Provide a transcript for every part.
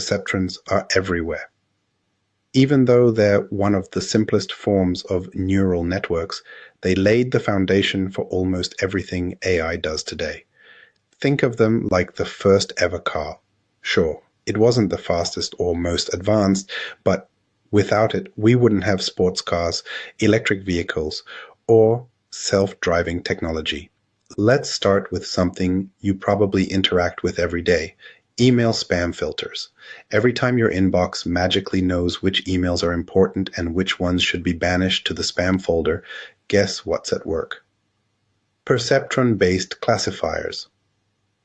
perceptrons are everywhere. Even though they're one of the simplest forms of neural networks, they laid the foundation for almost everything AI does today. Think of them like the first ever car. Sure, it wasn't the fastest or most advanced, but without it, we wouldn't have sports cars, electric vehicles, or self-driving technology. Let's start with something you probably interact with every day: email spam filters. Every time your inbox magically knows which emails are important and which ones should be banished to the spam folder, guess what's at work? Perceptron-based classifiers.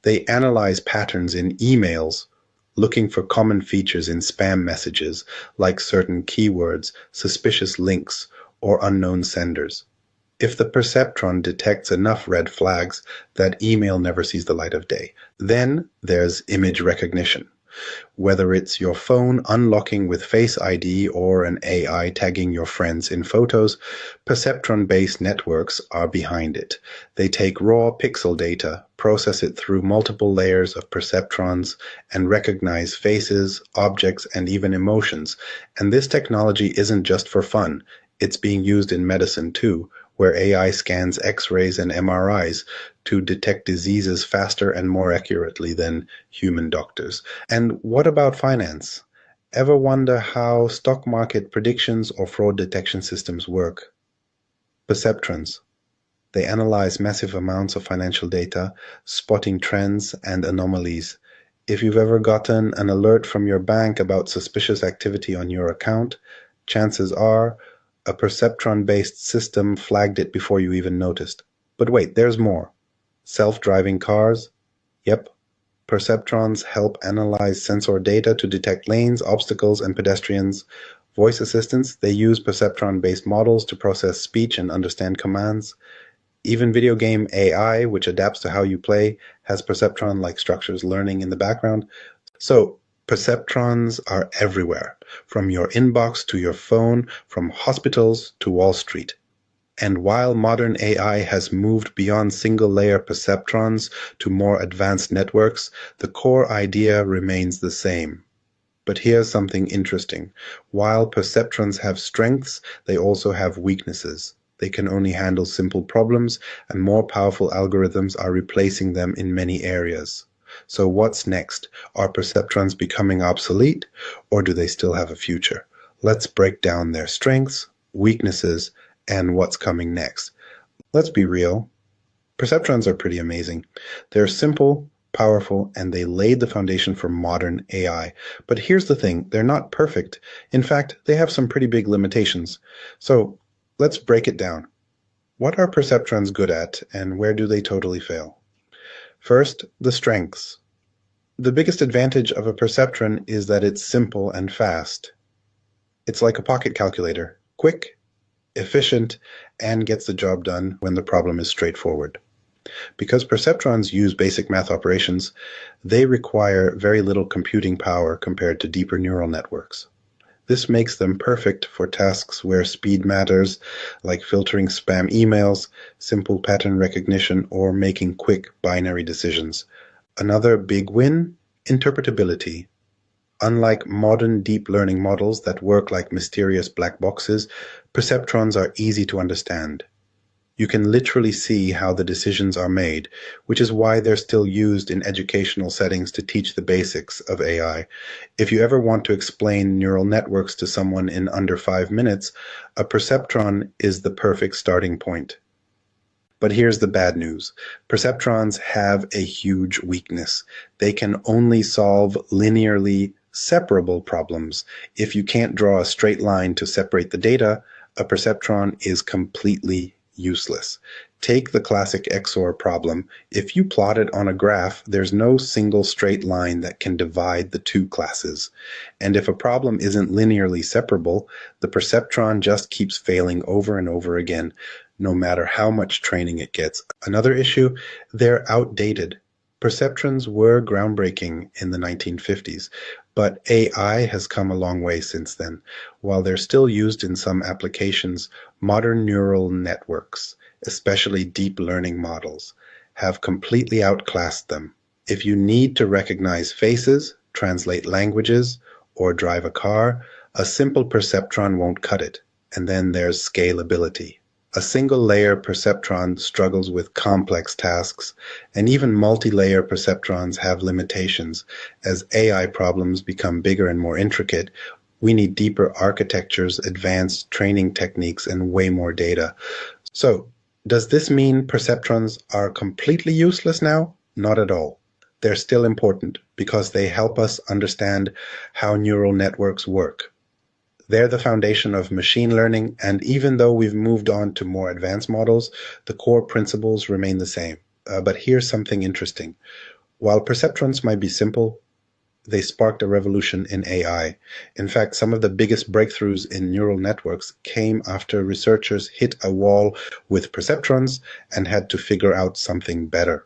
They analyze patterns in emails, looking for common features in spam messages, like certain keywords, suspicious links, or unknown senders. If the perceptron detects enough red flags, that email never sees the light of day. Then there's image recognition. Whether it's your phone unlocking with Face ID or an AI tagging your friends in photos, perceptron-based networks are behind it. They take raw pixel data, process it through multiple layers of perceptrons, and recognize faces, objects, and even emotions. And this technology isn't just for fun. It's being used in medicine too, where AI scans X-rays and MRIs to detect diseases faster and more accurately than human doctors. And what about finance? Ever wonder how stock market predictions or fraud detection systems work? Perceptrons. They analyze massive amounts of financial data, spotting trends and anomalies. If you've ever gotten an alert from your bank about suspicious activity on your account, chances are a perceptron-based system flagged it before you even noticed. But wait, there's more. Self-driving cars? Yep. Perceptrons help analyze sensor data to detect lanes, obstacles, and pedestrians. Voice assistants, they use perceptron-based models to process speech and understand commands. Even video game AI, which adapts to how you play, has perceptron-like structures learning in the background. So, perceptrons are everywhere, from your inbox to your phone, from hospitals to Wall Street. And while modern AI has moved beyond single-layer perceptrons to more advanced networks, the core idea remains the same. But here's something interesting. While perceptrons have strengths, they also have weaknesses. They can only handle simple problems, and more powerful algorithms are replacing them in many areas. So what's next? Are perceptrons becoming obsolete, or do they still have a future? Let's break down their strengths, weaknesses, and what's coming next. Let's be real. Perceptrons are pretty amazing. They're simple, powerful, and they laid the foundation for modern AI. But here's the thing, they're not perfect. In fact, they have some pretty big limitations. So let's break it down. What are perceptrons good at, and where do they totally fail? First, the strengths. The biggest advantage of a perceptron is that it's simple and fast. It's like a pocket calculator, quick, efficient, and gets the job done when the problem is straightforward. Because perceptrons use basic math operations, they require very little computing power compared to deeper neural networks. This makes them perfect for tasks where speed matters, like filtering spam emails, simple pattern recognition, or making quick binary decisions. Another big win? Interpretability. Unlike modern deep learning models that work like mysterious black boxes, perceptrons are easy to understand. You can literally see how the decisions are made, which is why they're still used in educational settings to teach the basics of AI. If you ever want to explain neural networks to someone in under 5 minutes, a perceptron is the perfect starting point. But here's the bad news. Perceptrons have a huge weakness. They can only solve linearly separable problems. If you can't draw a straight line to separate the data, a perceptron is completely useless. Take the classic XOR problem. If you plot it on a graph, there's no single straight line that can divide the two classes. And if a problem isn't linearly separable, the perceptron just keeps failing over and over again, no matter how much training it gets. Another issue, they're outdated. Perceptrons were groundbreaking in the 1950s, but AI has come a long way since then. While they're still used in some applications, modern neural networks, especially deep learning models, have completely outclassed them. If you need to recognize faces, translate languages, or drive a car, a simple perceptron won't cut it. And then there's scalability. A single-layer perceptron struggles with complex tasks, and even multi-layer perceptrons have limitations. As AI problems become bigger and more intricate, we need deeper architectures, advanced training techniques, and way more data. So, does this mean perceptrons are completely useless now? Not at all. They're still important because they help us understand how neural networks work. They're the foundation of machine learning, and even though we've moved on to more advanced models, the core principles remain the same. But here's something interesting. While perceptrons might be simple, they sparked a revolution in AI. In fact, some of the biggest breakthroughs in neural networks came after researchers hit a wall with perceptrons and had to figure out something better.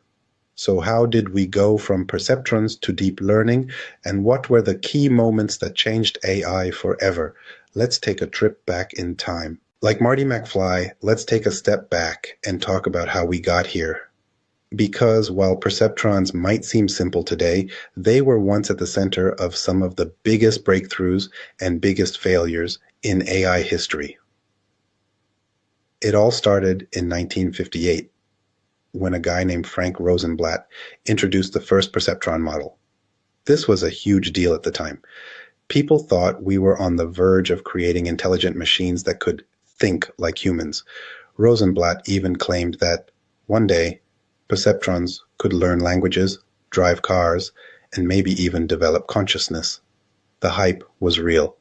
So how did we go from perceptrons to deep learning, and what were the key moments that changed AI forever? Let's take a trip back in time. Like Marty McFly, let's take a step back and talk about how we got here. Because while perceptrons might seem simple today, they were once at the center of some of the biggest breakthroughs and biggest failures in AI history. It all started in 1958, when a guy named Frank Rosenblatt introduced the first perceptron model. This was a huge deal at the time. People thought we were on the verge of creating intelligent machines that could think like humans. Rosenblatt even claimed that one day, perceptrons could learn languages, drive cars, and maybe even develop consciousness. The hype was real.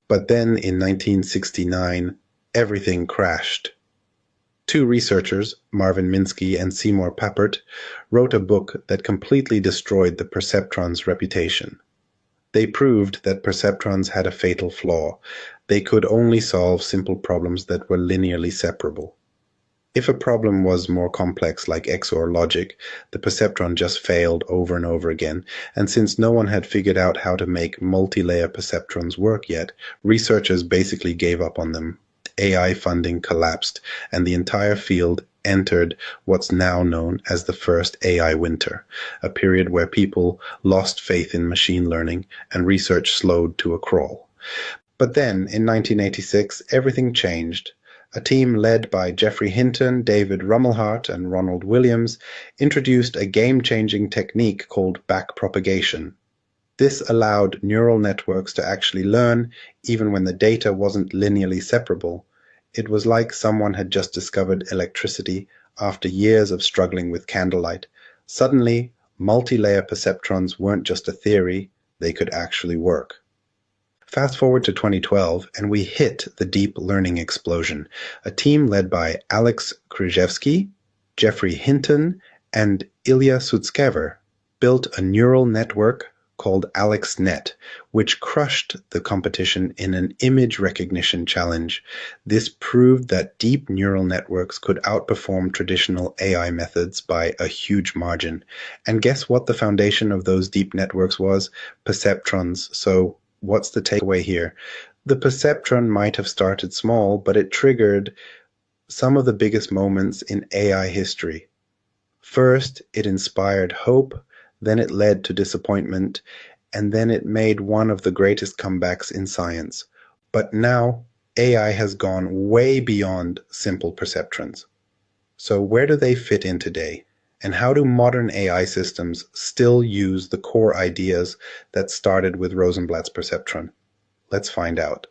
But then in 1969, everything crashed. Two researchers, Marvin Minsky and Seymour Papert, wrote a book that completely destroyed the perceptrons' reputation. They proved that perceptrons had a fatal flaw. They could only solve simple problems that were linearly separable. If a problem was more complex, like XOR logic, the perceptron just failed over and over again, and since no one had figured out how to make multi-layer perceptrons work yet, researchers basically gave up on them. AI funding collapsed, and the entire field entered what's now known as the first AI winter, a period where people lost faith in machine learning and research slowed to a crawl. But then, in 1986, everything changed. A team led by Geoffrey Hinton, David Rumelhart, and Ronald Williams introduced a game-changing technique called backpropagation. This allowed neural networks to actually learn even when the data wasn't linearly separable. It was like someone had just discovered electricity after years of struggling with candlelight. Suddenly, multi-layer perceptrons weren't just a theory, they could actually work. Fast forward to 2012, and we hit the deep learning explosion. A team led by Alex Krzyzewski, Geoffrey Hinton, and Ilya Sutskever built a neural network called AlexNet, which crushed the competition in an image recognition challenge. This proved that deep neural networks could outperform traditional AI methods by a huge margin. And guess what the foundation of those deep networks was? Perceptrons. So what's the takeaway here? The perceptron might have started small, but it triggered some of the biggest moments in AI history. First, it inspired hope, then it led to disappointment, and then it made one of the greatest comebacks in science. But now, AI has gone way beyond simple perceptrons. So where do they fit in today? And how do modern AI systems still use the core ideas that started with Rosenblatt's perceptron? Let's find out.